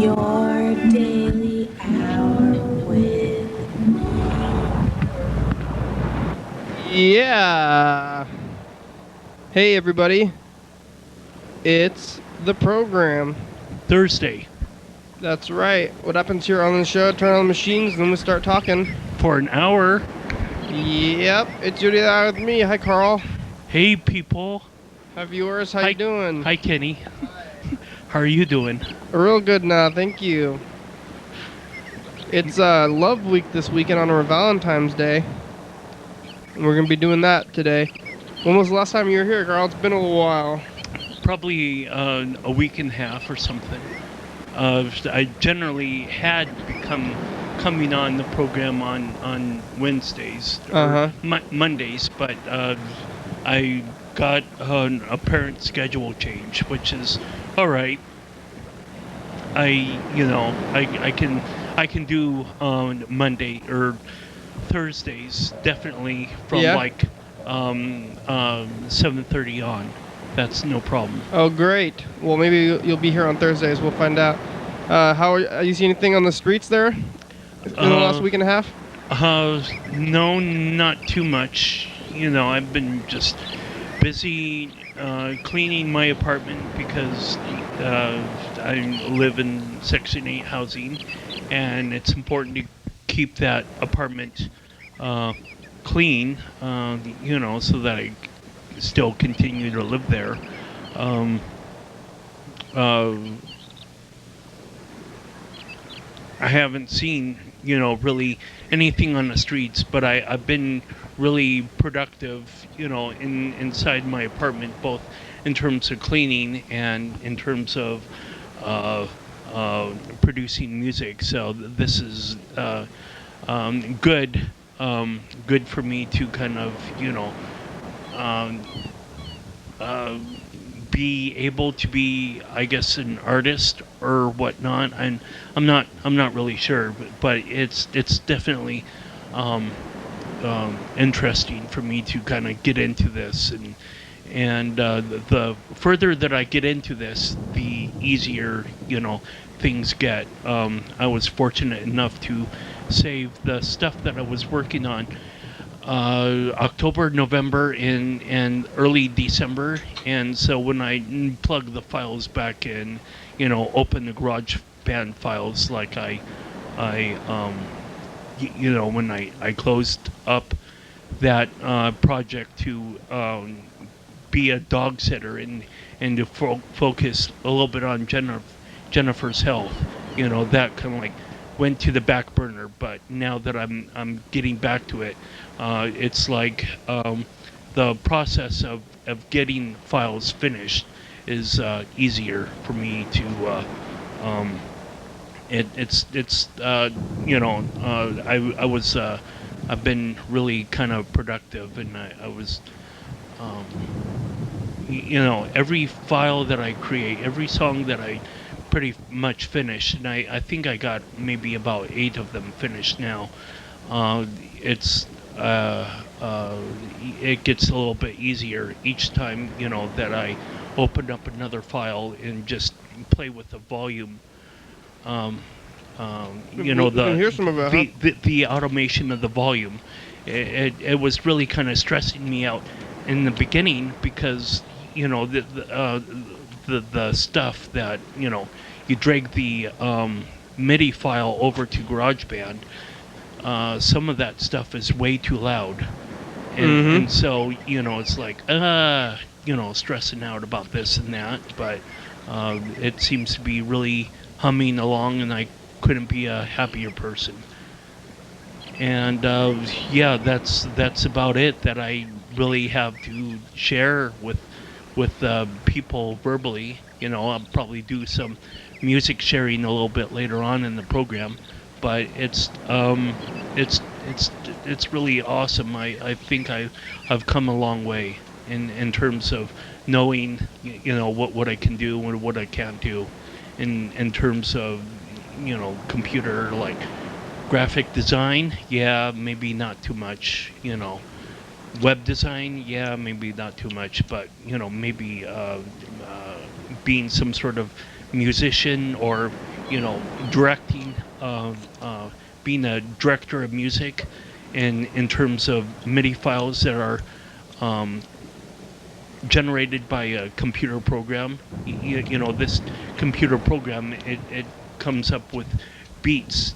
Your daily hour with Yeah. Hey, everybody. It's the program. Thursday That's right. What happens here on the show? Turn on the machines, and then we start talking. for an hour. Yep. It's Judy out with me. Hi, Carl. Hey, people. Hi, viewers. How Hi, you doing? Hi, Kenny. How are you doing? Real good now. Thank you. It's Love Week this weekend on our Valentine's Day. And we're going to be doing that today. When was the last time you were here, Carl? It's been a little while. Probably a week and a half or something. I generally had become coming on the program on Wednesdays or Mondays, but I got an apparent schedule change, which is all right. I can do on Monday or Thursdays definitely from like 7:30 on. That's no problem. Oh, great. Well, maybe you'll be here on Thursdays. We'll find out. Are you see anything on the streets there in the last week and a half? No, not too much. I've been just busy cleaning my apartment because I live in Section 8 housing, and it's important to keep that apartment clean, so that I still continue to live there. I haven't seen, really anything on the streets, but I've been really productive, inside my apartment, both in terms of cleaning and in terms of producing music. So this is good for me to kind of, be able to be, I guess, an artist or whatnot. And I'm not really sure, but it's definitely interesting for me to kind of get into this, and the further that I get into this, the easier things get. I was fortunate enough to save the stuff that I was working on October, November, and early December, and so when I plug the files back in, open the GarageBand files like when I closed up that project to be a dog sitter and to focus a little bit on Jennifer's health, that kind of like went to the back burner. But now that I'm getting back to it, it's like the process of getting files finished is easier for me to. I've been really kind of productive, and I was. Every file that I create, every song that I pretty much finished, and I think I got maybe about 8 of them finished now. It gets a little bit easier each time, that I open up another file and just play with the volume. Hear some of it, the automation of the volume. It was really kind of stressing me out in the beginning because the stuff that you drag the MIDI file over to GarageBand. Some of that stuff is way too loud, and so it's like stressing out about this and that. But it seems to be really humming along, and I couldn't be a happier person. And that's about it that I really have to share with people verbally. I'll probably do some music sharing a little bit later on in the program, but it's really awesome. I think I've come a long way in terms of knowing what I can do and what I can't do in terms of computer, like graphic design. Yeah, maybe not too much. Web design, yeah, maybe not too much, but maybe being some sort of musician or directing, being a director of music, and in terms of MIDI files that are generated by a computer program. This computer program, it comes up with beats,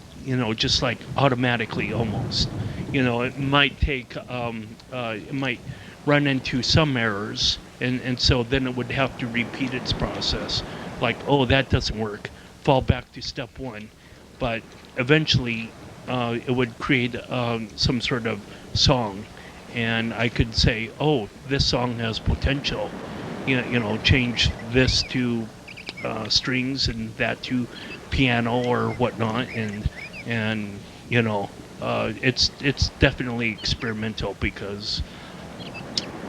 just like automatically almost. It might take, it might run into some errors, and so then it would have to repeat its process. Like, oh, that doesn't work. Fall back to step one. But eventually, it would create some sort of song. And I could say, oh, this song has potential. Change this to strings and that to piano or whatnot, and it's definitely experimental because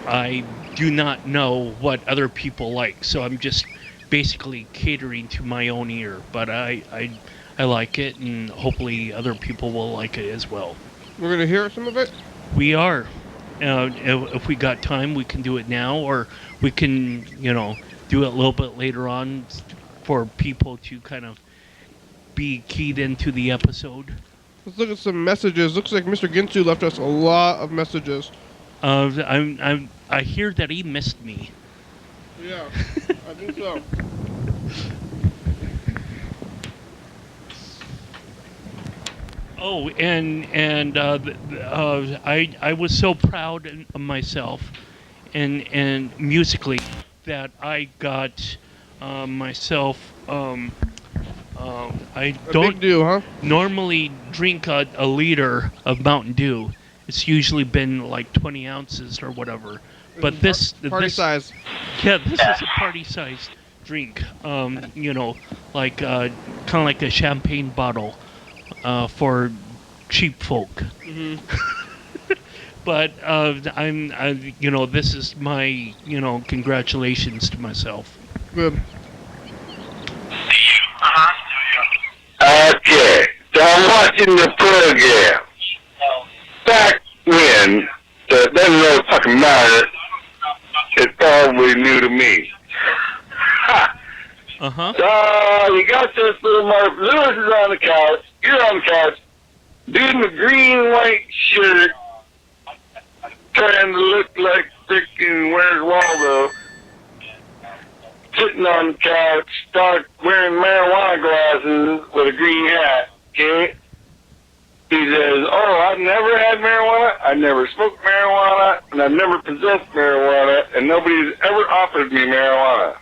I do not know what other people like, so I'm just basically catering to my own ear. But I like it, and hopefully other people will like it as well. We're gonna hear some of it. We are. If we got time, we can do it now, or we can, do it a little bit later on for people to kind of be keyed into the episode. Let's look at some messages. Looks like Mr. Ginsu left us a lot of messages. I hear that he missed me. Yeah, I think so. Oh, and I was so proud of myself, and musically, that I got myself. I don't Big deal, huh? normally drink a liter of Mountain Dew. It's usually been like 20 ounces or whatever. But this Party size. Yeah, this is a party-sized drink. Like kind of like a champagne bottle for cheap folk. Mm-hmm. But this is my, congratulations to myself. Good. Okay, so I'm watching the program. Back when, so it doesn't really fucking matter. It's probably new to me. Ha! Uh-huh. So you got this little Mark. Lewis is on the couch. You're on the couch. Dude in the green white shirt, trying to look like freaking Where's Waldo. Sitting on the couch, start wearing marijuana glasses with a green hat, okay? He says, oh, I've never had marijuana, I never smoked marijuana, and I've never possessed marijuana, and nobody's ever offered me marijuana.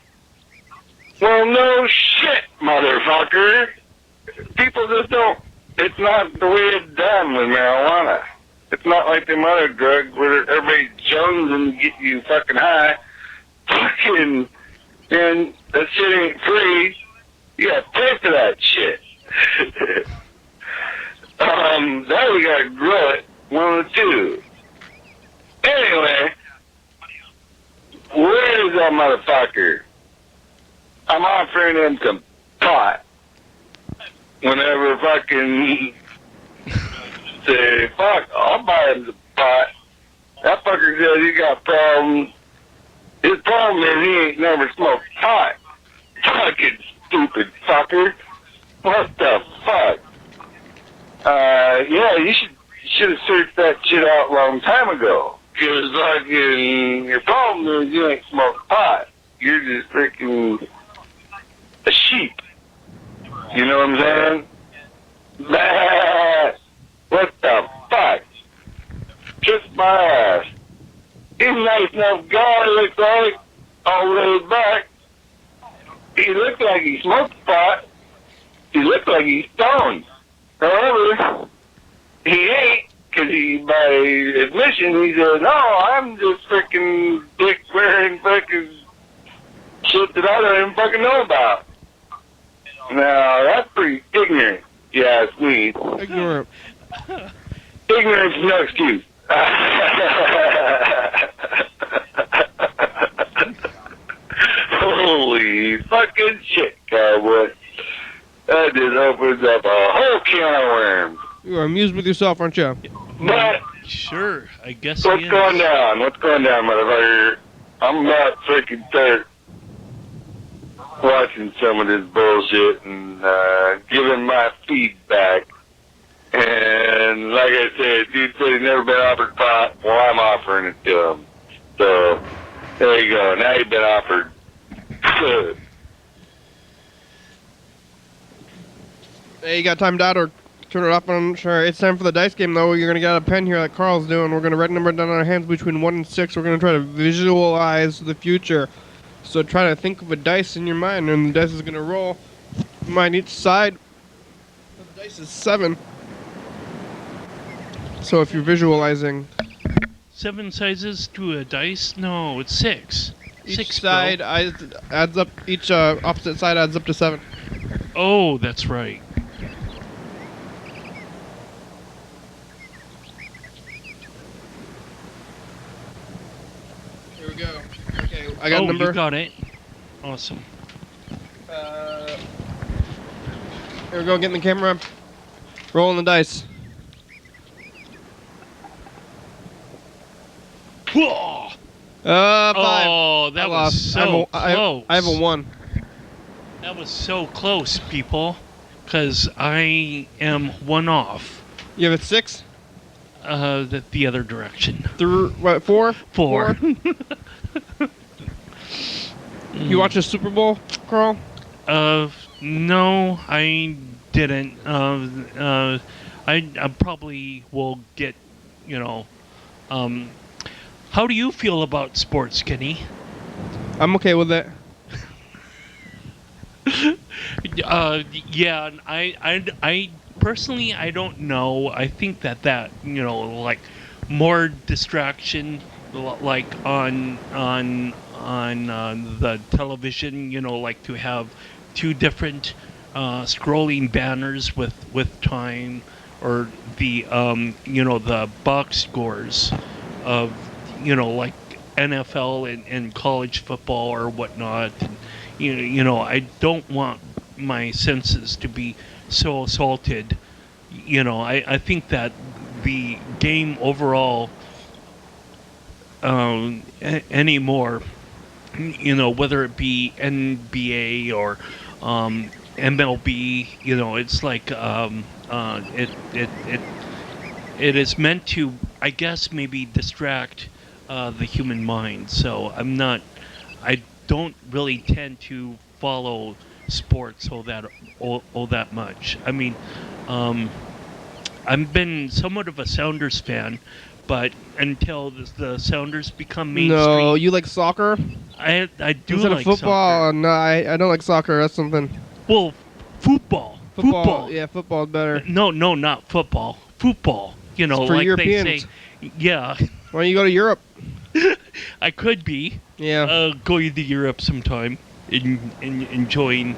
Well, no shit, motherfucker. People just don't. It's not the way it's done with marijuana. It's not like them other drugs where everybody jones and get you fucking high. Fucking... And that shit ain't free. You gotta pay for that shit. Now we gotta grow it, one of the two. Anyway, where is that motherfucker? I'm offering him some pot. Whenever fucking say, fuck, I'll buy him some pot. That fucker says he got problems. His problem is he ain't never smoked pot. Fucking stupid fucker. What the fuck? Yeah, you should have searched that shit out a long time ago. Because fucking your problem is you ain't smoked pot. You're just freaking a sheep. You know what I'm saying? Bah! What the fuck? Kiss my ass. He's a nice enough guy, looks like, all laid back. He looked like he smoked pot. He looked like he's stoned. However, he ain't, because he, by admission, he says, no, I'm just freaking dick wearing fucking shit that I don't even fucking know about. Now, that's pretty ignorant, you ask me. Ignorant. Ignorance is no excuse. Holy fucking shit, cowboy. That just opens up a whole can of worms. You are amused with yourself, aren't you? But Sure, I guess what's he is. going down? What's going down, motherfucker? I'm about freaking tired. watching some of this bullshit and giving my feedback. And like I said, dude said he's never been offered pot. Well, I'm offering it to him. So there you go. Now you've been offered. Good. Hey, you got timed out or turn it off? I'm sure. It's time for the dice game, though. You're going to get a pen here like Carl's doing. We're going to write a number down on our hands between 1 and 6. We're going to try to visualize the future. So try to think of a dice in your mind, and the dice is going to roll on each side. The dice is 7. So if you're visualizing... 7 sizes to a dice? No, it's 6. Each 6, side bro. adds up, each opposite side adds up to 7. Oh, that's right. Here we go. Okay, I got a number. You got it. Awesome. Here we go, getting the camera. Rolling the dice. Whoa! 5. Oh, that I was lost. so I close. have a 1. That was so close, people. Because I am 1 off. You have a 6? The other direction. 4? 4. You watch the Super Bowl, Carl? No, I didn't. I probably will get, how do you feel about sports, Kenny? I'm okay with it. Yeah, I personally, I don't know. I think that like more distraction, like on the television, like to have 2 different scrolling banners with time, or the the box scores of like NFL and college football or whatnot. And, I don't want my senses to be so assaulted. I think that the game overall anymore, whether it be NBA or MLB, it's like it is meant to, I guess, maybe distract the human mind. So I don't really tend to follow sports all that much. I mean, I've been somewhat of a Sounders fan, but until the Sounders become mainstream, No, you like soccer? I do Instead like of football? soccer. No, I don't like soccer. That's something. Well, football. Yeah, football's better. No, not football. Football. It's for like Europeans. they say. Yeah, Why don't you go to Europe? I could be. Yeah. Going to Europe sometime and enjoying,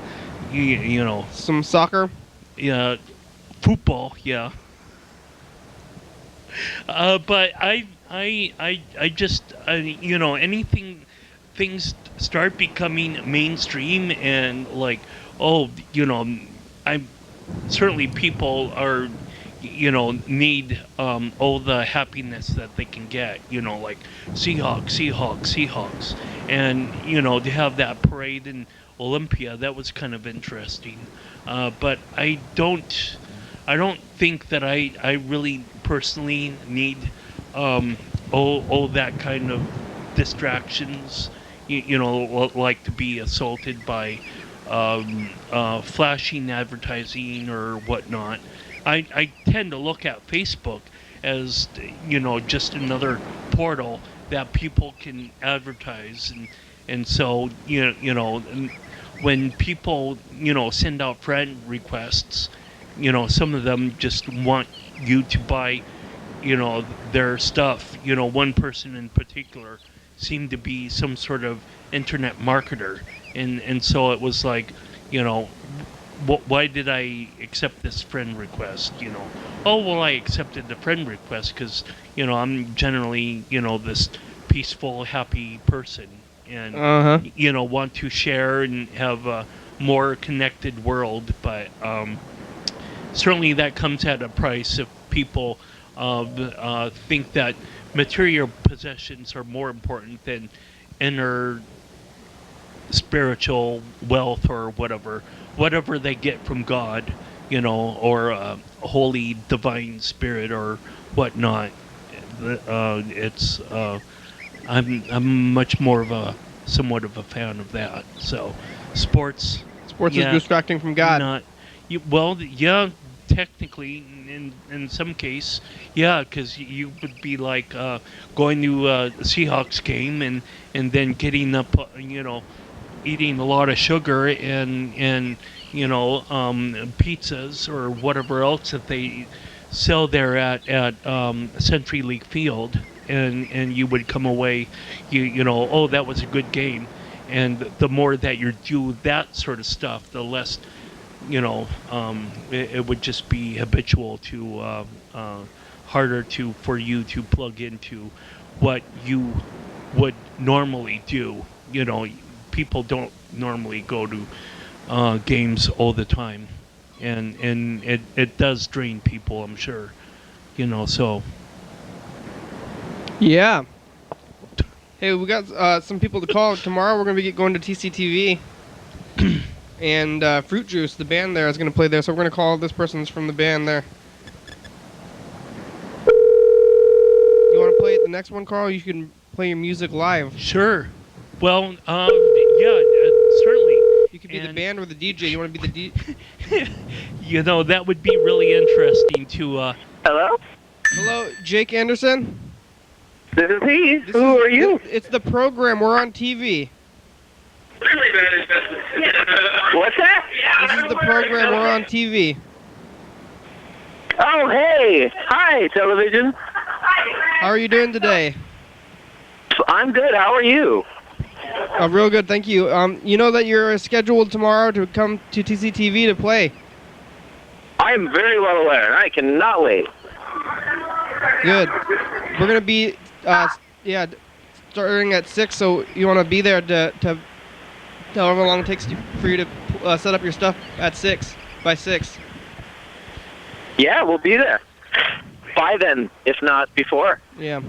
Some soccer? yeah, football. Yeah. But I just anything, things start becoming mainstream and like, I'm certainly people are need all the happiness that they can get, like Seahawks, and to have that parade in Olympia, that was kind of interesting. But I don't think that I really personally need all that kind of distractions, like to be assaulted by flashing advertising or whatnot. I tend to look at Facebook as just another portal that people can advertise, and so when people send out friend requests, some of them just want you to buy their stuff. One person in particular seemed to be some sort of internet marketer, and so it was like, why did I accept this friend request? Oh, well, I accepted the friend request because, I'm generally, this peaceful, happy person, and, want to share and have a more connected world. But certainly that comes at a price if people think that material possessions are more important than inner spiritual wealth or whatever they get from God, or holy divine spirit or whatnot. It's I'm much more of a somewhat of a fan of that. So sports Sports is distracting from God. not well, yeah, technically in some case, yeah, because you would be like going to a Seahawks game and then getting up, eating a lot of sugar and pizzas or whatever else that they sell there at Century League Field, and you would come away, oh, that was a good game, and the more that you do that sort of stuff, the less, it would just be habitual to harder for you to plug into what you would normally do. People don't normally go to games all the time, and it does drain people, I'm sure. So Yeah. Hey, we got some people to call. Tomorrow we're going to be going to TCTV. And Fruit Juice, the band there, is going to play there. So we're going to call this person's from the band there. You want to play the next one, Carl? You can play your music live. sure. Well, yeah, certainly. You could be the band or the DJ. You want to be the DJ? That would be really interesting to. Hello? Hello, Jake Anderson? This is he. Who are you? It's the program. We're on TV. What's that? This is the program. We're on TV. Oh, hey. Hi, television. How are you doing today? I'm good. How are you? Real good, thank you. You know that you're scheduled tomorrow to come to TCTV to play. I am very well aware, and I cannot wait. Good. We're going to be, starting at 6, so you want to be there to however long it takes for you to set up your stuff at 6, by 6. Yeah, we'll be there. By then, if not before. Yeah.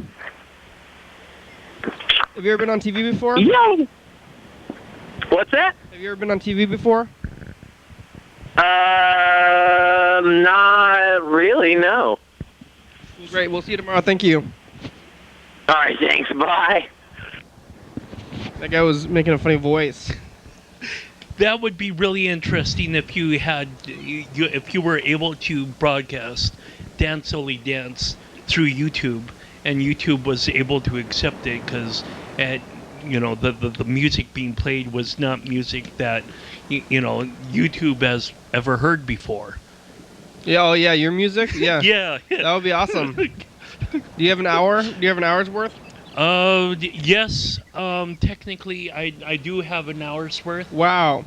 Have you ever been on TV before? Yay! What's that? Have you ever been on TV before? Not really, no. Great, we'll see you tomorrow. Thank you. All right, thanks. Bye. That guy was making a funny voice. That would be really interesting if you had, if you were able to broadcast Dance Only Dance through YouTube, and YouTube was able to accept it because, the music being played was not music that, YouTube has ever heard before. Yeah, oh yeah, your music? Yeah. Yeah. That would be awesome. Do you have an hour? Do you have an hour's worth? Yes. Technically, I do have an hour's worth. Wow.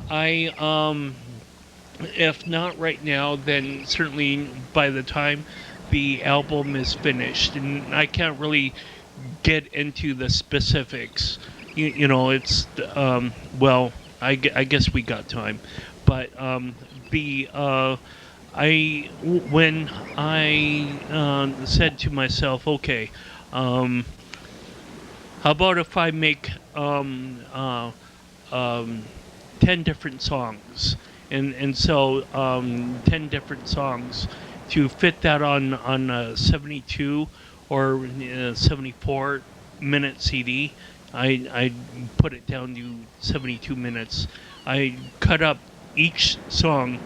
If not right now, then certainly by the time the album is finished, and I can't really get into the specifics. It's I guess we got time, but when I said to myself, okay, how about if I make 10 different songs, and so 10 different songs to fit that on a 72 or 74 minute CD. I put it down to 72 minutes. I cut up each song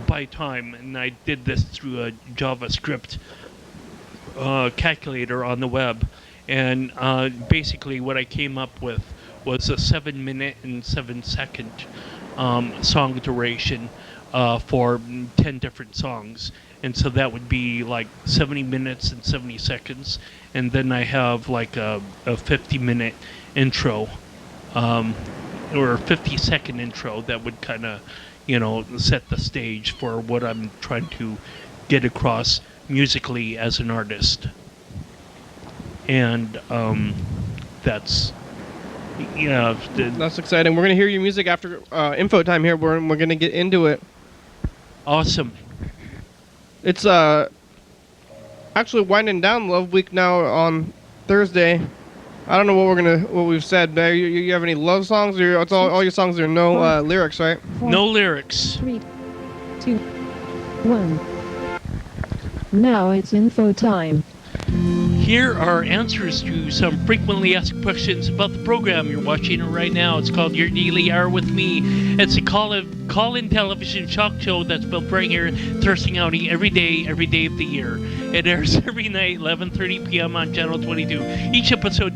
by time, and I did this through a JavaScript calculator on the web. And basically what I came up with was a 7-minute and 7-second song duration for 10 different songs. And so that would be like 70 minutes and 70 seconds. And then I have like a 50-minute intro, or a 50-second intro that would kind of, set the stage for what I'm trying to get across musically as an artist. And that's That's exciting. We're going to hear your music after info time here. We're going to get into it. awesome. It's actually winding down Love Week now on Thursday. I don't know what we've said. You have any love songs? Or it's all your songs are no lyrics, right? No lyrics. 3, 2, 1. Now it's info time. Here are answers to some frequently asked questions about the program. You're watching it right now. It's called Your Daily Hour with Me. It's a call-in television shock show that's built right here in Thurston County every day of the year. It airs every night, 11:30 p.m. on Channel 22. Each episode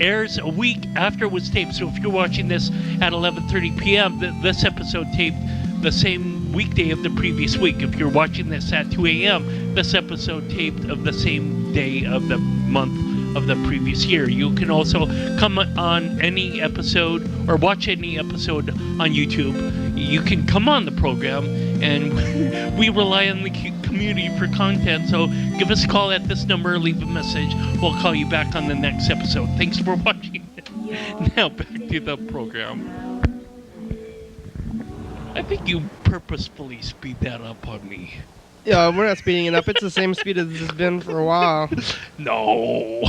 airs a week after it was taped. So if you're watching this at 11:30 p.m., this episode taped the same weekday of the previous week. If you're watching this at 2 a.m., this episode taped of the same day of the month of the previous year. You can also come on any episode or watch any episode on YouTube. You can come on the program, and we rely on the community for content. So give us a call at this number, leave a message. We'll call you back on the next episode. Thanks for watching. Now back to the program. I think you purposefully speed that up on me. Yeah, we're not speeding it up. It's the same speed as it's been for a while. No.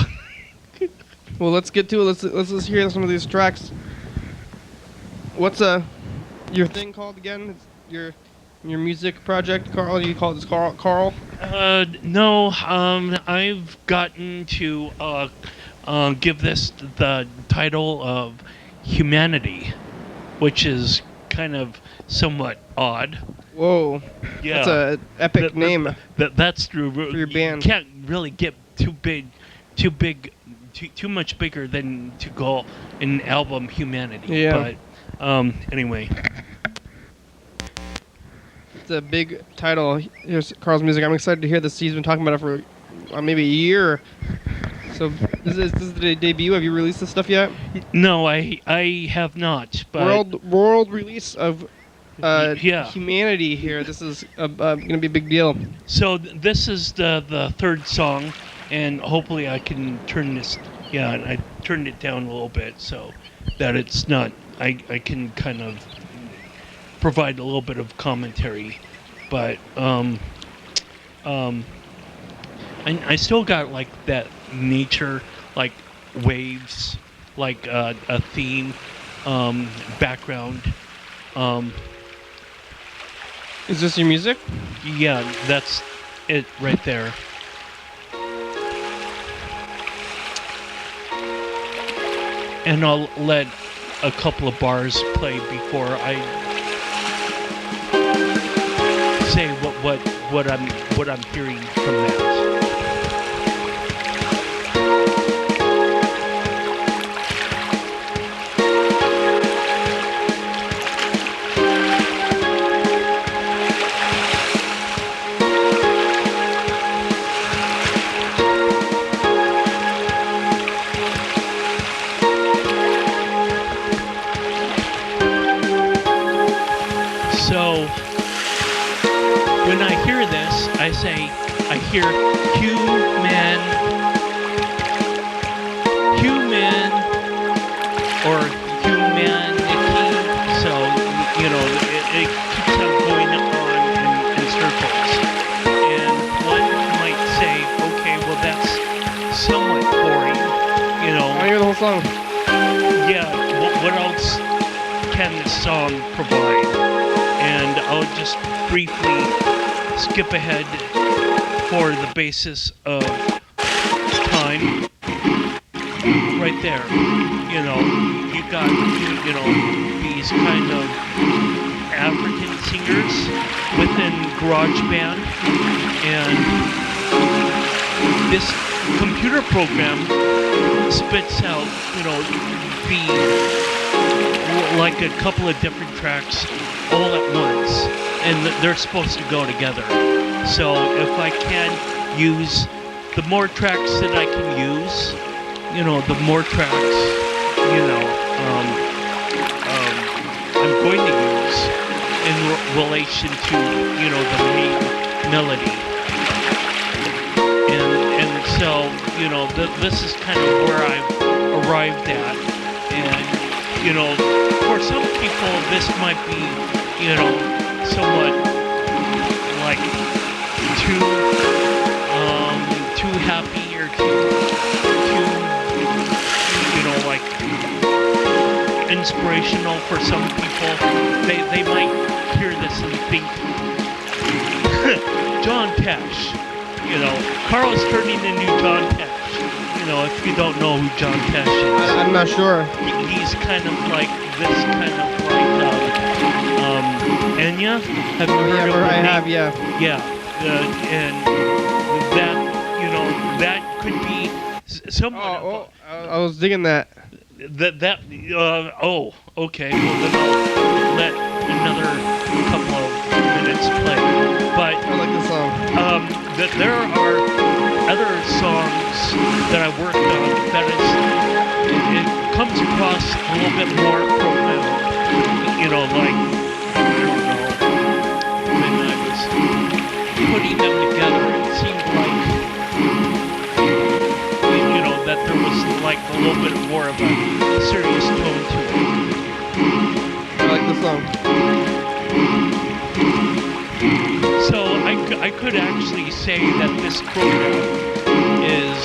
Well, let's get to it. Let's hear some of these tracks. What's your thing called again? It's your music project, Carl? You call this Carl? No. I've gotten to give this the title of Humanity, which is kind of somewhat odd. Whoa. Yeah. That's a epic name. That's true. For your band. You can't really get too much bigger than to call an album Humanity. Yeah. But anyway. It's a big title. Here's Carl's music. I'm excited to hear this. He's been talking about it for maybe a year. So this is the debut. Have you released this stuff yet? No, I have not. But world release of yeah. Humanity here. This is going to be a big deal. So this is the third song, and hopefully I can turn this. Yeah, and I turned it down a little bit so that it's not. I can kind of provide a little bit of commentary, but I still got like that nature, like waves, like a theme, background. Is this your music? Yeah, that's it right there. And I'll let a couple of bars play before I say what I'm hearing from that. So when I hear this, I hear human, or humanity. So, you know, it keeps on going on in circles. And one might say, okay, well, that's somewhat boring, you know. I hear the whole song. Yeah, what else can this song provide? And I'll just briefly skip ahead for the basis of time. Right there, you know, you got, you know, these kind of African singers within GarageBand, and this computer program spits out, you know, like a couple of different tracks all at once, and they're supposed to go together. So if I can use the more tracks that I can use, you know, the more tracks, you know, I'm going to use in relation to, you know, the main melody. And so, you know, this is kind of where I've arrived at. And, you know, for some people, this might be, you know, somewhat like too happy or too inspirational for some people. They might hear this and think, John Cash. You know, Carl's turning into John Cash. You know, if you don't know who John Cash is. I'm not sure. He's kind of like this, kind of like Enya. Have you heard of her? I have, yeah. Yeah, and that, you know, that could be somewhat. I was digging that. Oh, okay. Well, then I'll let another couple of minutes play. But I like the song. there are other songs that I worked on that it comes across a little bit more profound. You know, like, I don't know, when I was putting them together, it seemed like, you know, that there was like a little bit more of a serious tone to it. I like the song. So I could actually say that this program is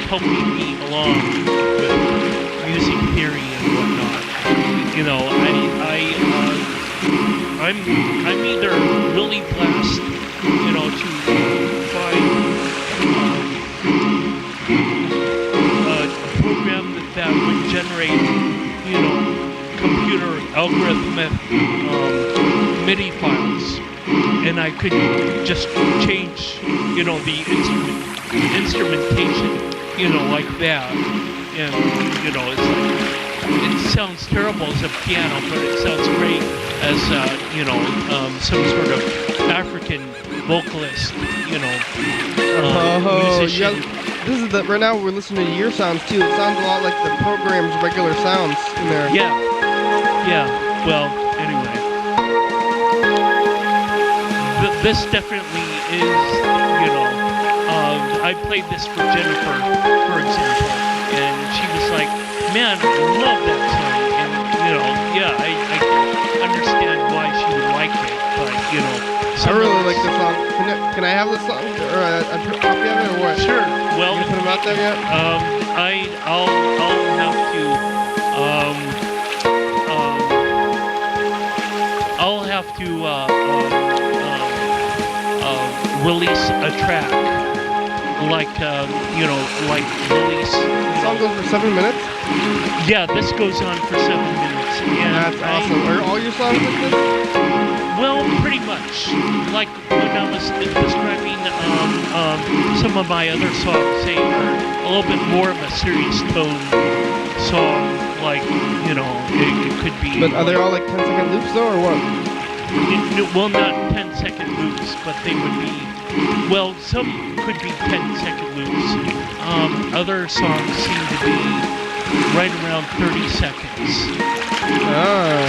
helping me along with music theory and whatnot. You know, I'm either really blessed, you know, to find a program that would generate, you know, computer algorithmic MIDI files, and I could just change, you know, the instrumentation, you know, like that, and you know, it's like, it sounds terrible as a piano, but it sounds great as you know, some sort of African vocalist, you know, musician. This is right now we're listening to your sounds too. It sounds a lot like the program's regular sounds in there. Yeah. Well, anyway, this definitely is, you know, I played this for Jennifer, for example, and she was like, man, I love that song, and, you know, yeah, I understand why she would like it, but, you know, I really like the song. Can I have the song, or a copy of it, or what? Sure. Well, you put them out there yet? I'll have to release a track, like you know, like release. The song goes for 7 minutes. Yeah, this goes on for 7 minutes. And that's awesome. Are all your songs like this? Well, pretty much. Like when I was describing some of my other songs, they are a little bit more of a serious tone song. Like, you know, it could be. But are they all like 10-second loops though, or what? Well, not 10-second loops, but they would be. Well, some could be 10-second loops. Other songs seem to be right around 30 seconds.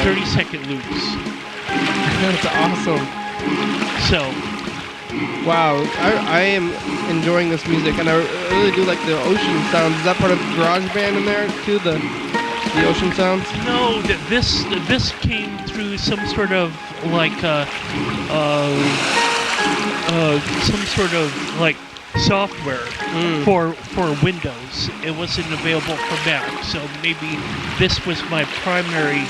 30-second loops. That's awesome. So. Wow, I am enjoying this music, and I really do like the ocean sounds. Is that part of GarageBand in there too? The ocean sounds? No, this came through some sort of like some sort of like software for Windows. It wasn't available for Mac, so maybe this was my primary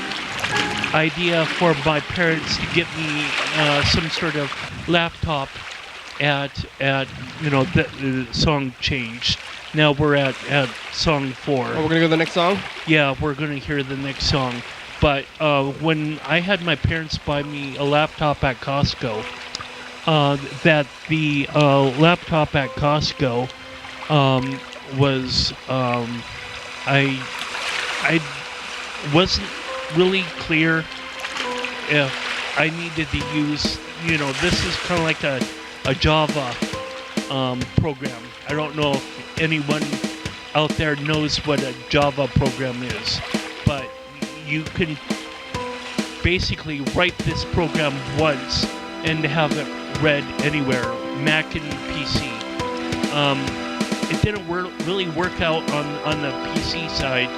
idea for my parents to get me some sort of laptop at you know, the song changed. Now we're at song 4. Oh, we're gonna go to the next song? Yeah, we're gonna hear the next song. But when I had my parents buy me a laptop at Costco, that the laptop at Costco was I wasn't really clear if I needed to use, you know, this is kind of like a Java program. I don't know if anyone out there knows what a Java program is, but you can basically write this program once and have it read anywhere, Mac and PC. It didn't really work out on the PC side,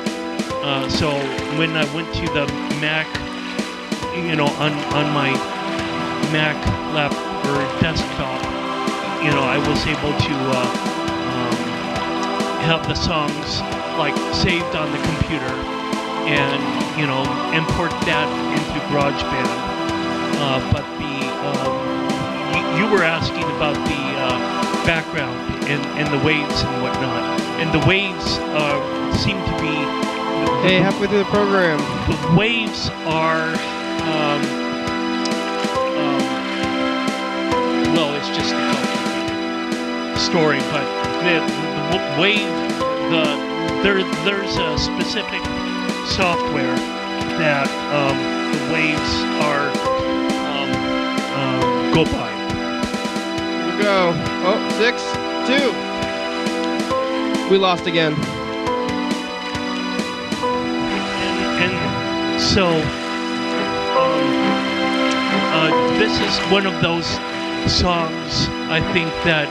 so when I went to the Mac, you know, on my Mac lap or desktop, you know, I was able to have the songs like saved on the computer, and import that into GarageBand. But you were asking about the background and the waves and whatnot. And the waves seem to be... Hey, halfway through the program. The waves are... well, it's just a complicated story, but the wave... There's a specific software that the waves are go by. Here we go. Oh, 6-2. We lost again. And so this is one of those songs, I think, that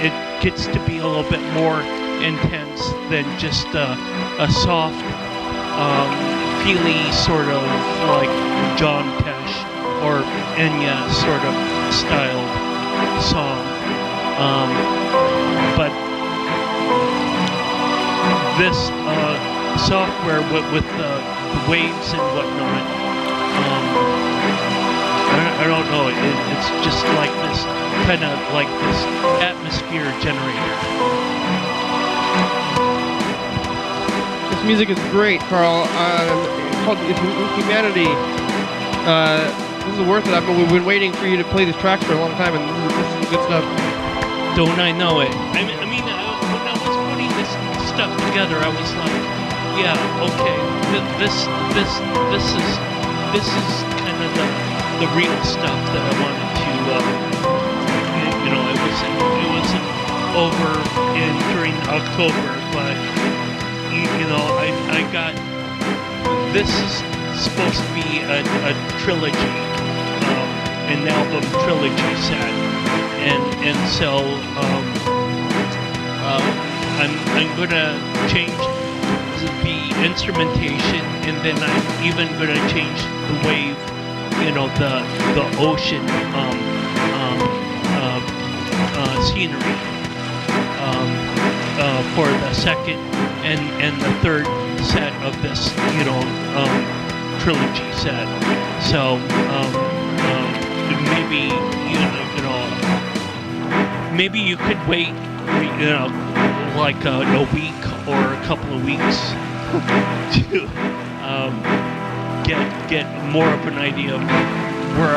it gets to be a little bit more intense than just a soft, feely sort of like John Tesh or Enya sort of styled song. But this software with the waves and whatnot, I don't know, it's just like this, kind of like this atmosphere generator. This music is great, Carl. It's called Humanity. This is worth it. We've been waiting for you to play these tracks for a long time, and this is good stuff. Don't I know it? I mean, when I was putting this stuff together, I was like, yeah, okay, this is kind of the real stuff that I wanted to, it wasn't over during October, but I got, this is supposed to be a trilogy, an album trilogy set, and so I'm gonna change the instrumentation, and then I'm even gonna change the wave, the ocean scenery for the second and the third set of this, trilogy set. So maybe you could wait, like a week or a couple of weeks to get more of an idea of where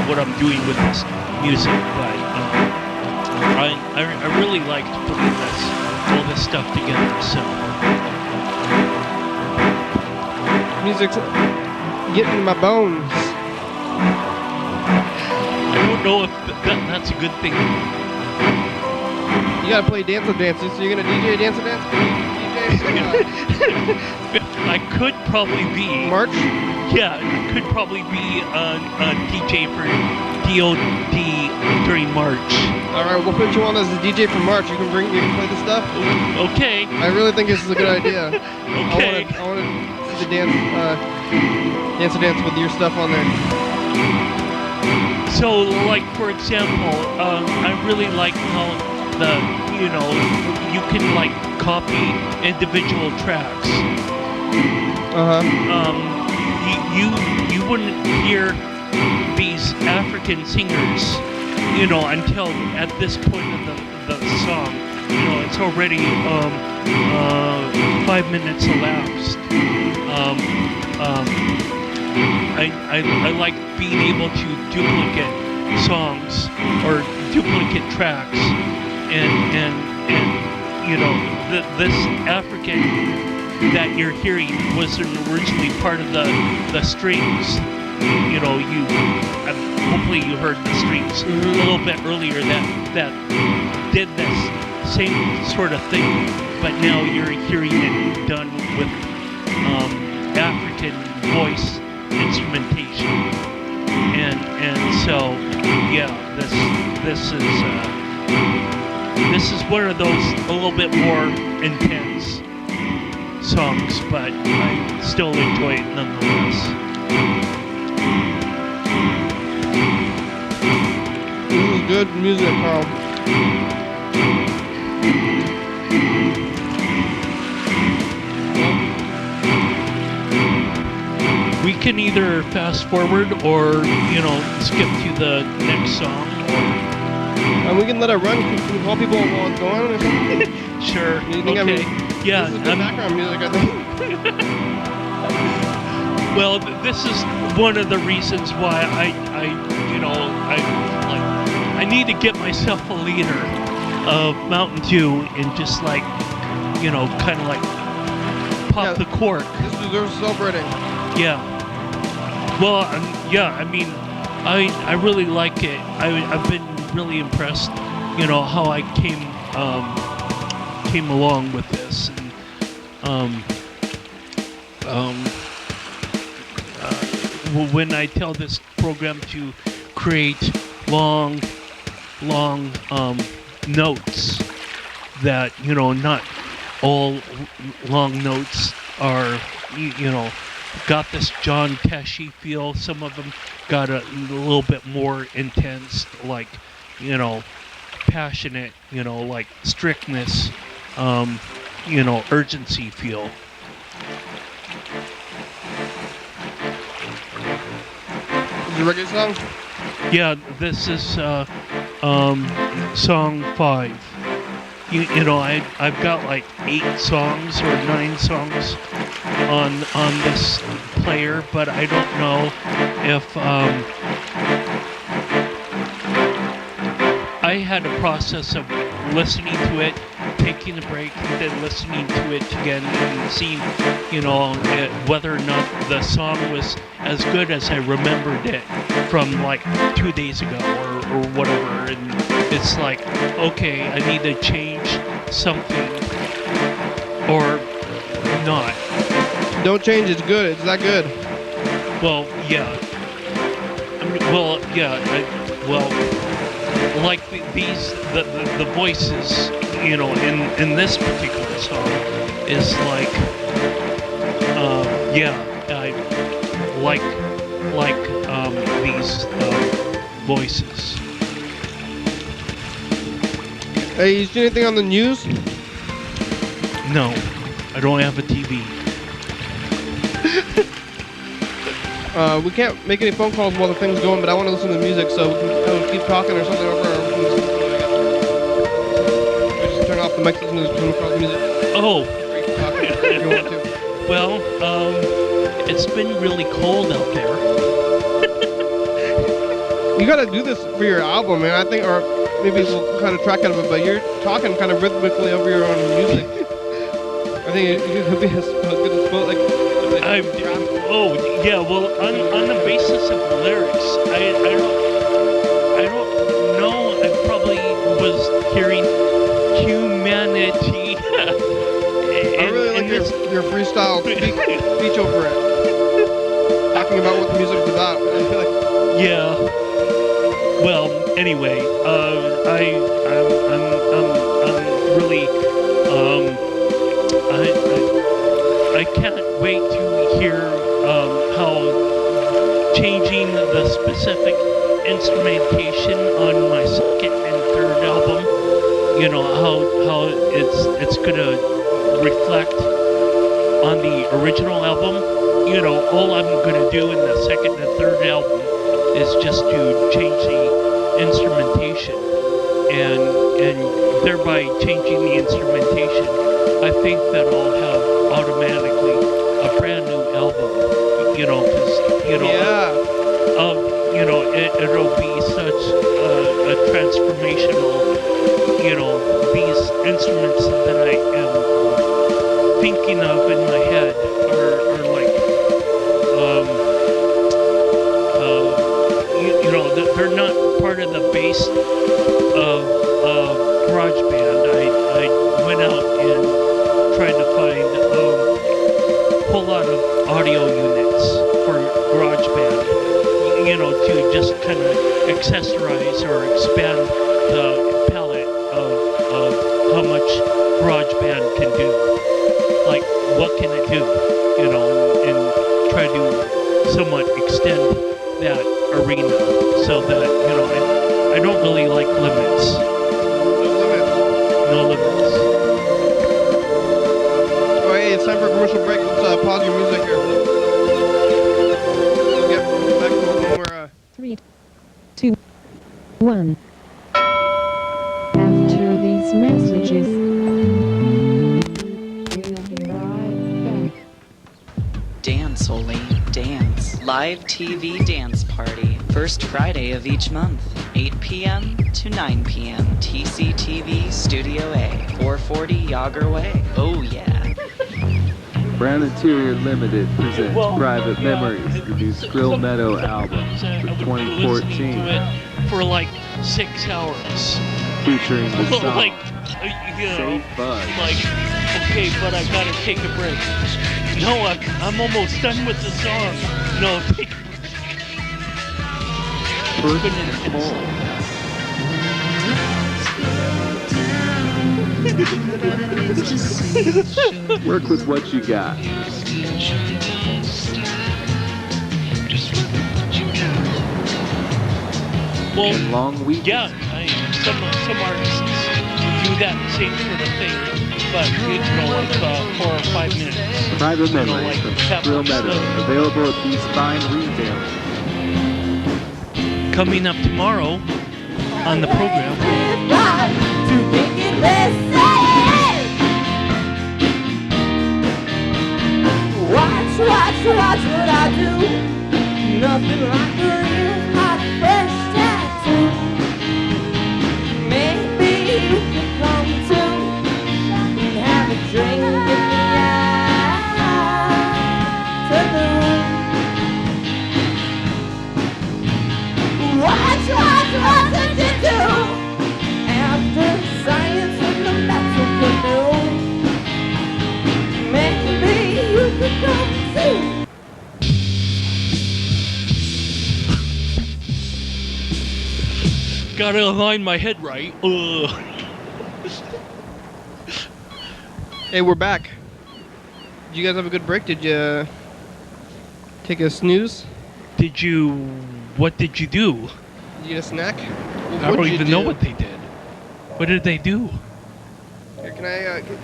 what I'm doing with this music. But I really liked putting all this stuff together. So music's getting in my bones. I don't know if that's a good thing. You gotta play Dance with Dances, so you're gonna DJ Dance with Dance? I could probably be... March? Yeah, I could probably be a DJ for DOD during March. Alright, we'll put you on as a DJ for March. You can play the stuff? Okay. I really think this is a good idea. Okay. I want to see the Dance with Dance with your stuff on there. So, like, for example, I really like how you can, like, copy individual tracks. You wouldn't hear these African singers, until at this point of the song. It's already 5 minutes elapsed. I like being able to duplicate songs or duplicate tracks, and this African that you're hearing wasn't originally part of the strings. Hopefully you heard the strings a little bit earlier that did this same sort of thing, but now you're hearing it done with African voice instrumentation, and so yeah, this is one of those a little bit more intense songs, but I still enjoy it nonetheless. This is good music, Carl. can either fast forward or, skip to the next song. And we can let it run. Can we call people while it's going or something? Sure. You think, Okay. Yeah. This is good background music, I think. Well, this is one of the reasons why I need to get myself a liter of Mountain Dew and just kind of like pop the cork. This deserves celebrating. Yeah. Well, I mean, I really like it. I've been really impressed, how I came along with this. And, when I tell this program to create long notes, that not all long notes are got this John Tesh feel. Some of them got a little bit more intense, like passionate, like strictness, urgency feel. Is it a reggae song? Yeah, this is song 5. I've got like 8 songs or 9 songs on this player, but I don't know if I had a process of listening to it, taking a break, and then listening to it again and seeing, whether or not the song was as good as I remembered it from like 2 days ago or whatever. And it's like, okay, I need to change something or not. Don't change, it's good. It's that good. Well, yeah. Like the voices, in this particular song is like, I like these voices. Hey, you see anything on the news? No, I don't have a TV. We can't make any phone calls while the thing's going, but I want to listen to the music, so we can keep talking or something over. Or we can listen to it, I guess. Just turn off the mic, listen to the music. Oh. Or you can talk if you want to. Well, it's been really cold out there. You gotta do this for your album, man. I think, or maybe we'll kind of track out of it, but you're talking kind of rhythmically over your own music. I think it could be as good as both. Well, on the basis of lyrics, I don't know. I probably was hearing humanity. I really like your freestyle speech over it, talking about what the music is about. I feel like. Yeah. Well, anyway, I'm really I can't wait to hear how changing the specific instrumentation on my second and third album, how it's gonna reflect on the original album. All I'm gonna do in the second and third album is just to change the instrumentation, and thereby changing the instrumentation, I think that I'll have automatically a brand new album, because it'll be such a transformational, these instruments that I am thinking of in my head are like, they're not part of the base of GarageBand. I went out and tried to find a whole lot of audio units for GarageBand, to just kind of accessorize or expand the palette of how much GarageBand can do. Like, what can it do? And try to somewhat extend that arena so that, I don't really like limits. No limits. Oh, hey, it's time for a commercial break. Let's pause your music here. 2, 1. After these messages, we'll be right back. Dance, Oli, dance. Live TV dance party. First Friday of each month, 8 p.m. to 9 p.m. TCTV Studio A, 440 Yager Way. Oh yeah. Brown Interior Limited presents Private Memories, the new Skrill Meadow album for 2014. For like 6 hours. Featuring the song Like, you know, Safe Buzz. like, okay, but I gotta take a break. No, I'm almost done with the song. No, take First and Full. Work with what you got. well, And long weekends. yeah, some artists do that same sort of thing, but you know, like 4 or 5 minutes. Private You know, Memories like from that Skrill much Meadow. slow. Available at these fine retailers. Coming up tomorrow on the program. Watch what I do. Nothing like a real hot fresh tattoo. Maybe you could come too and have a drink in the afternoon. Watch what you do after science in the metal canoe. Maybe you could come too. Gotta align my head right. Ugh. Hey, we're back. Did you guys have a good break? Did you take a snooze? What did you do? Did you get a snack? I don't even know what they did. What did they do? Here, can I get the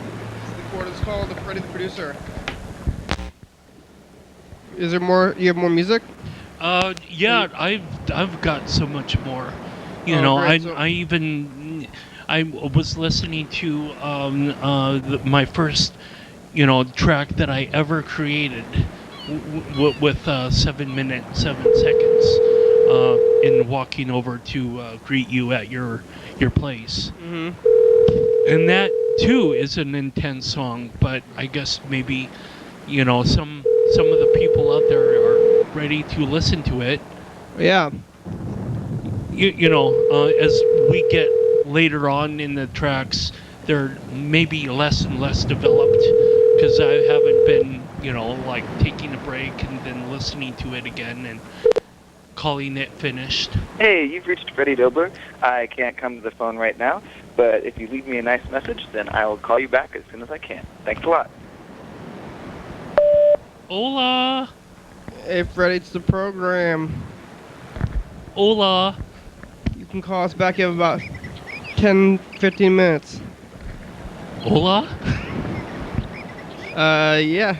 cord is called the Freddie the producer. Is there more? You have more music? Yeah, I've got so much more. You Oh, know, great, so- I was listening to my first, you know, track that I ever created with 7 minutes 7 seconds in walking over to greet you at your place. Mm-hmm. And that too is an intense song, but I guess maybe, you know, some of the people out there are ready to listen to it. Yeah. You know, as we get later on in the tracks, they're maybe less and less developed because I haven't been, you know, like taking a break and then listening to it again and calling it finished. Hey, you've reached Freddie Dobler. I can't come to the phone right now, but if you leave me a nice message, then I will call you back as soon as I can. Thanks a lot. Hola! Hey, Freddie, it's the program. Hola! You can call us back. You have about 10, 15 minutes. Hola? Yeah.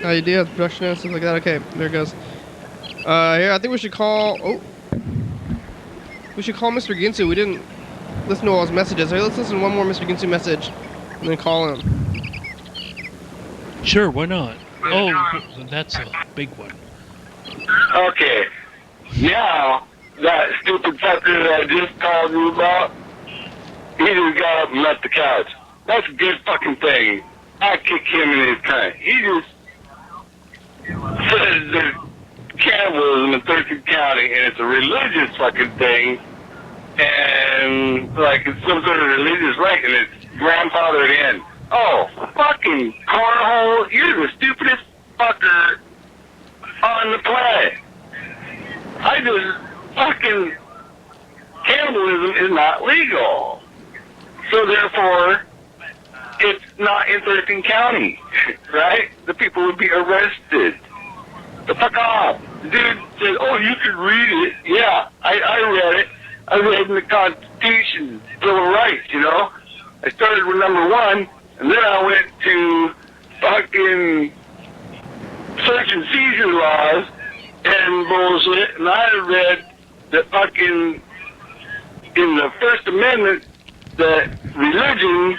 How you do? Production and stuff like that. Okay, there it goes. Here, I think we should call. Oh, we should call Mr. Ginsu. We didn't listen to all his messages. Hey, let's listen to one more Mr. Ginsu message, and then call him. Sure, why not? Oh, that's a big one. Okay. Now, that stupid fucker that I just called you about, he just got up and left the couch. That's a good fucking thing. I kick him in his cunt. He just says there's cannibalism in Thurston County, and it's a religious fucking thing, and like it's some sort of religious right, and it's grandfathered in. Oh, fucking cornhole! You're the stupidest fucker on the planet. I just fucking cannibalism is not legal, so therefore it's not in Thurston County, right? The people would be arrested. The fuck off. The dude said, oh, you could read it. Yeah, I read it. I read in the Constitution, Bill of Rights, you know? I started with number 1, and then I went to fucking search and seizure laws, and and bullshit, and I read that fucking in the First Amendment that religion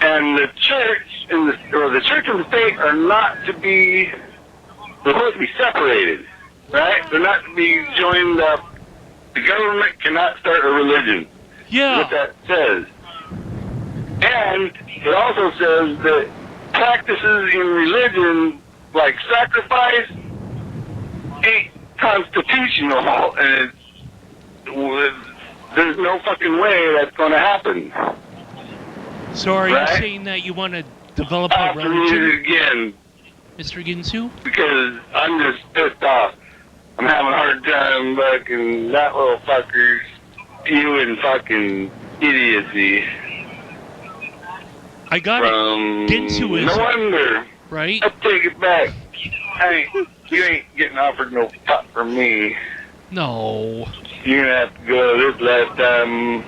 and the church or the church and the state are not to be, they're supposed to be separated, right? They're not to be joined up. The government cannot start a religion. Yeah. What that says. And it also says that practices in religion, like sacrifice, ain't constitutional, and there's no fucking way that's going to happen. So are Right? you saying that you want to develop I a have to read it religion, again Mr. Ginsu? because I'm just pissed off. I'm having a hard time fucking that little fuckers spewing fucking idiocy I got it. from. Ginsu is No wonder. right. I'll take it back. You ain't getting offered no pot from me. No. You're gonna have to go this last time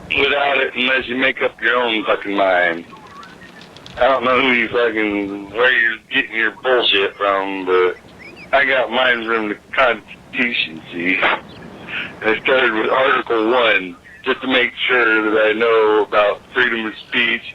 without it unless you make up your own fucking mind. I don't know who you fucking, where you're getting your bullshit from, but I got mine from the Constitution, see. I started with Article 1 just to make sure that I know about freedom of speech.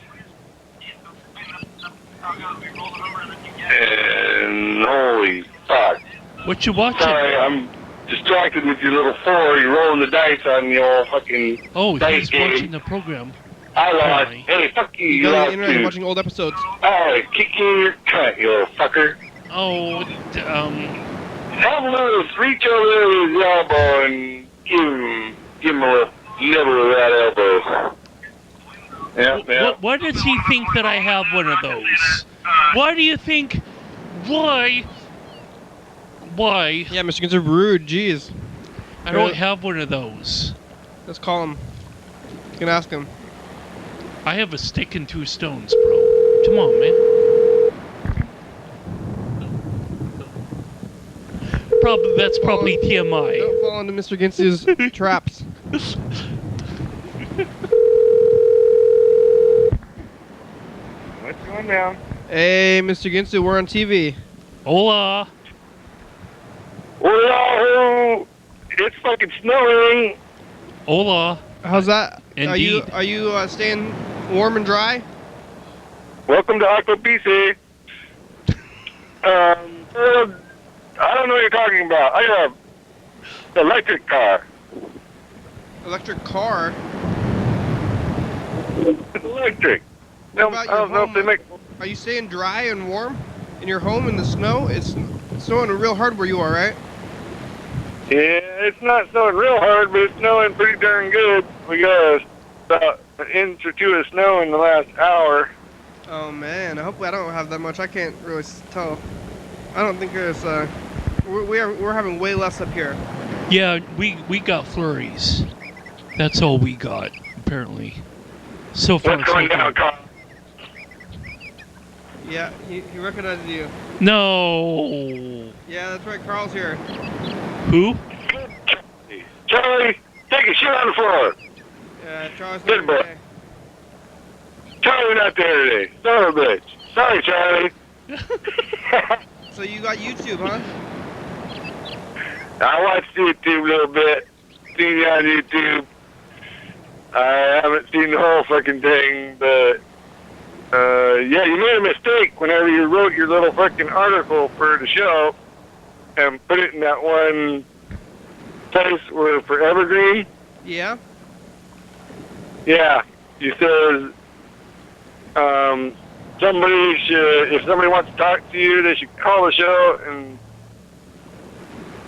And holy fuck. What you watching? Sorry, I'm distracted with your little 4. You're rolling the dice on the old fucking Oh, dice he's game. watching the program. I lost. Apparently. Hey, fuck you. You You got on lost the internet too. watching old episodes. Alright, kick you in your cunt, you little fucker. Oh, Have a little reach over there with his elbow and give him a nibble of that elbow. Yeah. Why does he think that I have one of those? Why do you think? Why? Yeah, Mr. Ginsu, rude. Jeez. I don't have one of those. Let's call him. You can ask him. I have a stick and 2 stones, bro. Come on, man. That's probably TMI. Don't fall into Mr. Ginsu's traps. What's going down? Hey, Mr. Ginsu, we're on TV. Hola. Well, it's fucking snowing. Hola. How's that? Indeed. Are you staying warm and dry? Welcome to Aqua PC. I don't know what you're talking about. I have an electric car. Electric car? It's electric. What No, about I don't your know if home? they make. Are you staying dry and warm in your home in the snow? It's snowing real hard where you are, right? Yeah, it's not snowing real hard, but it's snowing pretty darn good. We got about an inch or 2 of snow in the last hour. Oh man, hopefully I don't have that much. I can't really tell. I don't think there's we're having way less up here. Yeah, we got flurries. That's all we got, apparently. So far, What's so going down, good. Carl? Yeah, he recognized you. No. Yeah, that's right. Carl's here. Who? Charlie, take a shit on the floor. Yeah, Charles. Good boy. Charlie not there today. Son of a bitch. Sorry, Charlie. So you got YouTube, huh? I watched YouTube a little bit. Seen you on YouTube. I haven't seen the whole fucking thing, but yeah, you made a mistake whenever you wrote your little fucking article for the show and put it in that one place where for Evergreen. Yeah. Yeah, you said somebody should, if somebody wants to talk to you, they should call the show, and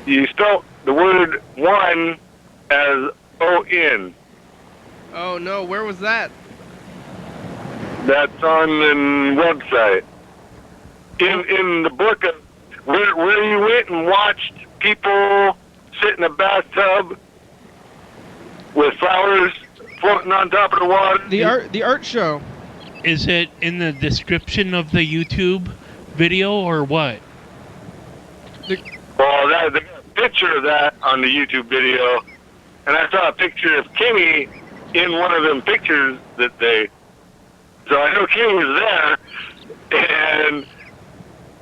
you spelled the word one as O-N. Oh no, where was that? That's on the website. In the book of where you went and watched people sit in a bathtub with flowers floating on top of the water. The art show. Is it in the description of the YouTube video or what? Well, they got a picture of that on the YouTube video, and I saw a picture of Kenny in one of them pictures that they. So I know Kenny was there, and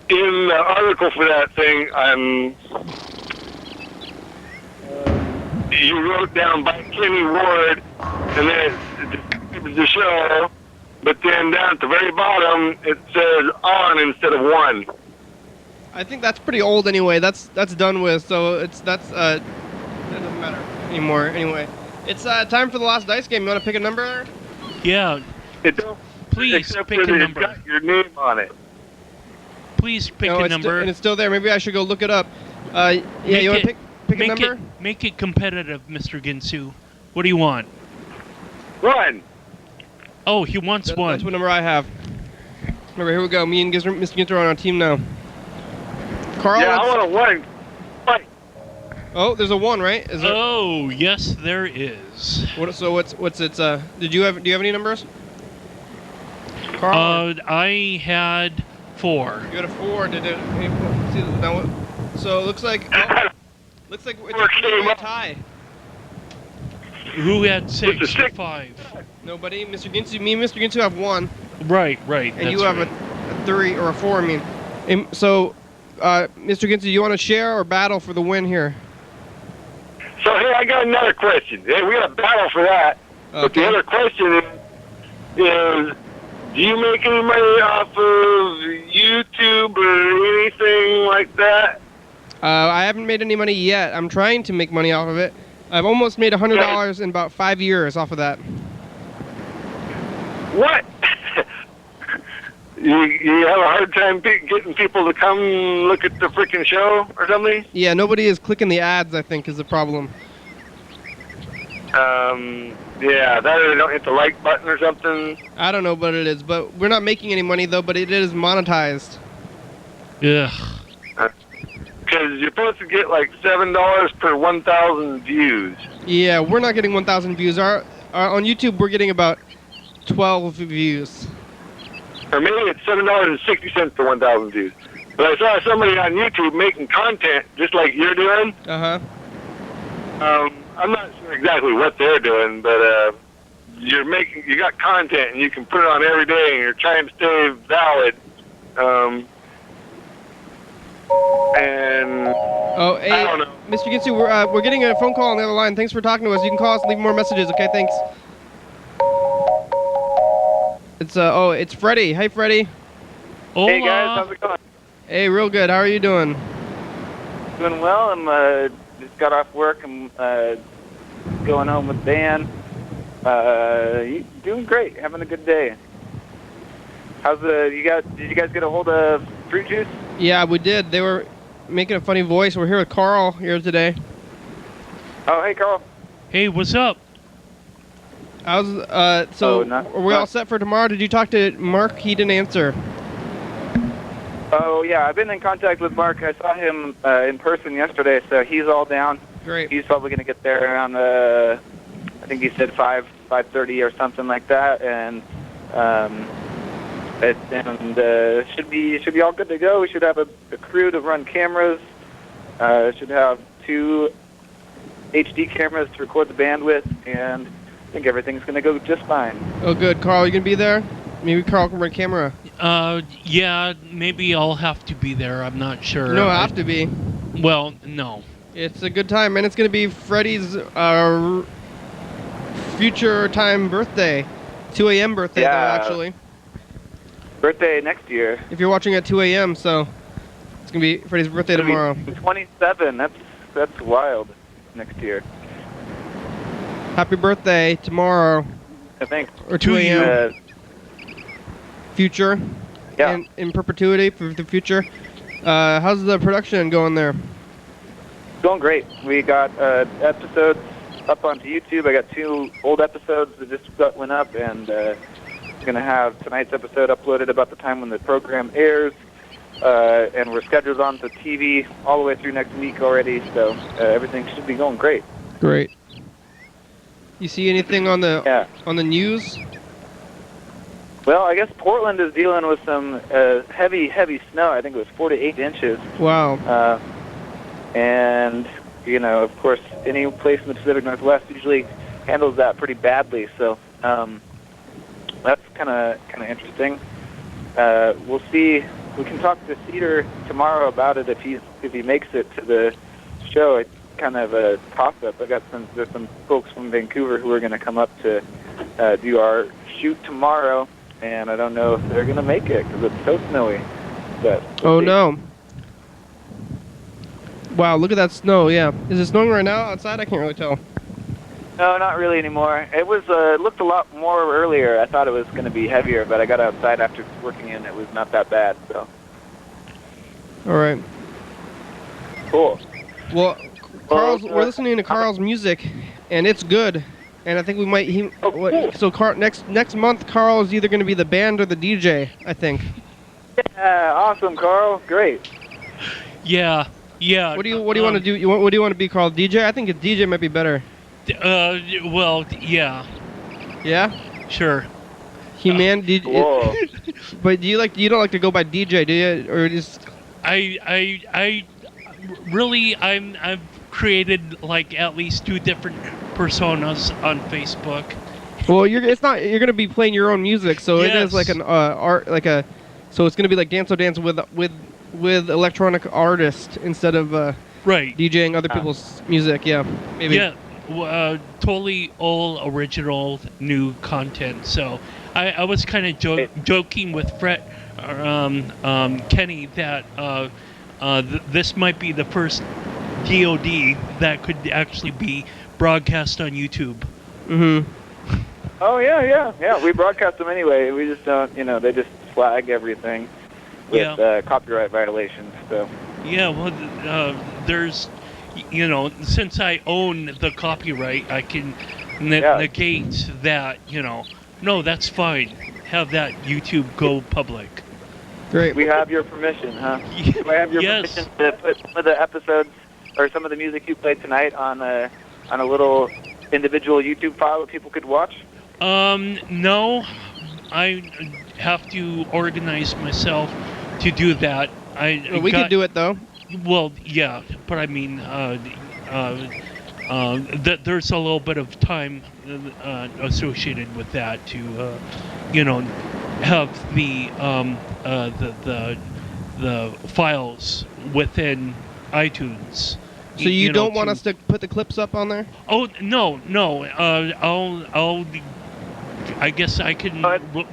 in the article for that thing, you wrote down by Kenny Ward, and then it was the show, but then down at the very bottom, it says on instead of one. I think that's pretty old anyway. That's done with, so that doesn't matter anymore. Anyway, it's time for the last dice game. You want to pick a number? Yeah. It don't. Please Except pick for a that number. It's got your name on it. Please pick No, a it's number. and it's still there. Maybe I should go look it up. Yeah, you want to pick a number? Make it competitive, Mr. Ginsu. What do you want? One. Oh, he wants one. That's what number I have. All right, here we go. Me and Mr. Ginter are on our team now. Carl, Yeah, I want a one. Fight. Oh, there's a 1, right? Is there? Oh, yes, there is. What's its? Do you have any numbers? Carl? I had 4. You had a 4. So it looks like it's a tie. Who had 6 or six? 5? Nobody. Mr. Ginsu, me and Mr. Ginsu have 1, Right. and you have a 3 or a 4. I mean, so Mr. Ginsu, you want to share or battle for the win here? So, hey, I got another question. Hey, we got a battle for that. But the Okay. other question is, do you make any money off of YouTube or anything like that? I haven't made any money yet. I'm trying to make money off of it. I've almost made $100 in about 5 years off of that. What? you have a hard time getting people to come look at the freaking show or something? Yeah, nobody is clicking the ads, I think, is the problem. Yeah, that or they don't hit the like button or something. I don't know what it is, but we're not making any money, though, but it is monetized. Ugh. Because you're supposed to get like $7 per 1,000 views. Yeah, we're not getting 1,000 views. On YouTube, we're getting about 12 views. Or maybe it's $7.60 per 1,000 views. But I saw somebody on YouTube making content just like you're doing. Uh-huh. I'm not sure exactly what they're doing, but you got content and you can put it on every day and you're trying to stay valid. And Oh, hey, I don't know. Mr. Ginsu, we're getting a phone call on the other line. Thanks for talking to us. You can call us and leave more messages, okay? Thanks. It's Freddie. Hey, Freddie. Hola. Hey guys, how's it going? Hey, real good. How are you doing? Doing well. I'm just got off work. I'm going home with Dan. Doing great. Having a good day. How's did you guys get a hold of Fruit Juice? Yeah, we did. They were making a funny voice. We're here with Carl here today. Oh, hey Carl. Hey, what's up? I was are we all set for tomorrow? Did you talk to Mark? He didn't answer. Oh yeah, I've been in contact with Mark. I saw him in person yesterday, so he's all down. Great. He's probably going to get there around I think he said 5:30 or something like that, and should be all good to go. We should have a crew to run cameras. Should have 2 HD cameras to record the band with, and I think everything's going to go just fine. Oh, good. Carl, you gonna be there? Maybe Carl can run camera. Yeah, maybe I'll have to be there. I'm not sure. You don't have to be. Well, no. It's a good time, and it's gonna be Freddie's future time birthday, 2 a.m. birthday, Yeah. though, actually. Birthday next year. If you're watching at 2 a.m., so it's gonna be Freddie's birthday It'll be tomorrow. 27. That's wild. Next year. Happy birthday tomorrow, I think. or 2 a.m. Future, Yeah. and in perpetuity for the future. How's the production going there? Going great. We got episodes up onto YouTube. I got 2 old episodes that just went up, and going to have tonight's episode uploaded about the time when the program airs. And we're scheduled on to TV all the way through next week already, so everything should be going great. Great. You see anything on the news? Well, I guess Portland is dealing with some heavy snow. I think it was 4 to 8 inches. Wow. And, you know, of course, any place in the Pacific Northwest usually handles that pretty badly. So that's kind of interesting. We'll see we can talk to Cedar tomorrow about it if he makes it to the show. It's kind of a toss-up. There's some folks from Vancouver who are going to come up to do our shoot tomorrow, and I don't know if they're going to make it because it's so snowy. But we'll see. No. Wow, look at that snow, yeah. Is it snowing right now outside? I can't really tell. No, not really anymore. It was looked a lot more earlier. I thought it was going to be heavier, but I got outside after working in. It was not that bad, so. All right. Cool. Well, we're listening to Carl's music, and it's good. And I think we might. Cool. So next month, Carl is either going to be the band or the DJ. I think. Yeah, awesome, Carl. Great. Yeah. What do you want to do? What do you want to be, Carl? DJ? I think a DJ might be better. Well, yeah. Yeah. Sure. DJ. Whoa. But you don't like to go by DJ, do you? Or just? I really I've created like at least 2 different personas on Facebook. Well, you're gonna be playing your own music, so Yes. it is like an art, so it's gonna be like Dance with electronic artist instead of Right. DJing other people's music. Yeah, maybe. Yeah. Totally all original new content. So I was kind of joking with Kenny that this might be the first DOD that could actually be broadcast on YouTube. Mm-hmm. Oh, yeah. We broadcast them anyway. We just don't, they just flag everything with copyright violations, so. Yeah, well, there's, since I own the copyright, I can negate that, no, that's fine. Have that YouTube go public. Great. We have your permission, huh? Do I have your permission to put some of the episodes or some of the music you played tonight on a little individual YouTube file that people could watch? No. I have to organize myself to do that. We could do it though. Well, yeah, but I mean, there's a little bit of time associated with that to, have the files within iTunes. So you don't want us to put the clips up on there? Oh no. I guess I can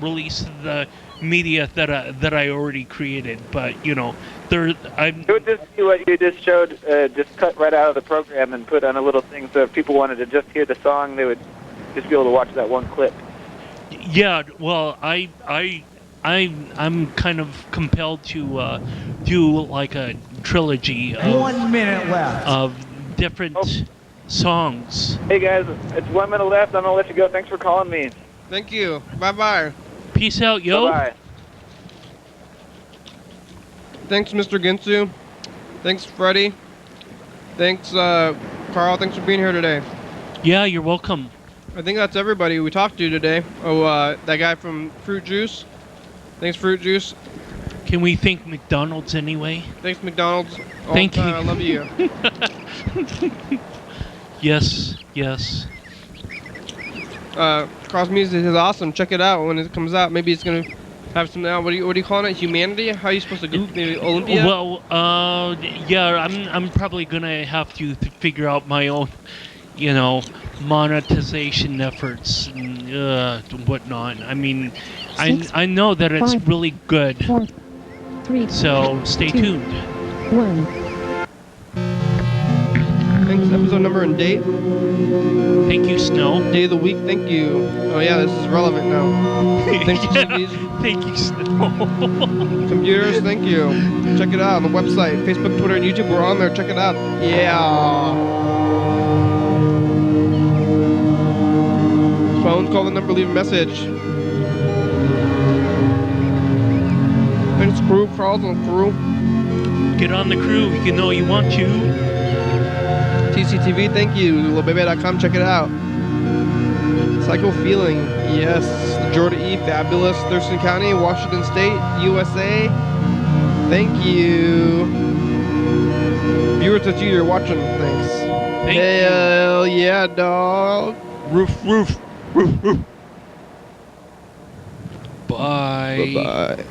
release the media that I already created, but It would just be what you just showed, just cut right out of the program and put on a little thing. So if people wanted to just hear the song, they would just be able to watch that one clip. Yeah, well, I'm kind of compelled to do like a trilogy of 1 minute left of different songs. Hey guys, it's 1 minute left. I'm gonna let you go. Thanks for calling me. Thank you. Bye-bye. Peace out, yo. Bye. Thanks, Mr. Ginsu. Thanks, Freddie. Thanks, Carl. Thanks for being here today. Yeah, you're welcome. I think that's everybody we talked to today. Oh, that guy from Fruit Juice. Thanks, Fruit Juice. Can we thank McDonald's anyway? Thanks, McDonald's. Thank you. I love you. Yes. Carl's music is awesome. Check it out when it comes out. Maybe it's gonna have some now. What do you call it? Humanity? How are you supposed to Google maybe Olympia? Well, yeah, I'm probably gonna have to figure out my own, monetization efforts and whatnot. I mean, I know that it's really good. 4, 3. So stay tuned. 1. Thanks. Episode number and date. Thank you, Snow. Day of the week. Thank you. Oh yeah, this is relevant now. Thanks, TVs. Thank you, Snow. Computers. Thank you. Check it out on the website, Facebook, Twitter, and YouTube. We're on there. Check it out. Yeah. Phone, call the number, leave a message. Thanks, crew. Carl's on the crew. Get on the crew. You know you want to. TCTV, thank you. LilBebe.com, check it out. Psycho Feeling, yes. Jordan E, Fabulous. Thurston County, Washington State, USA. Thank you. Viewers, that's you're watching. Thanks. Hell yeah, dog. Roof. Bye. Bye-bye.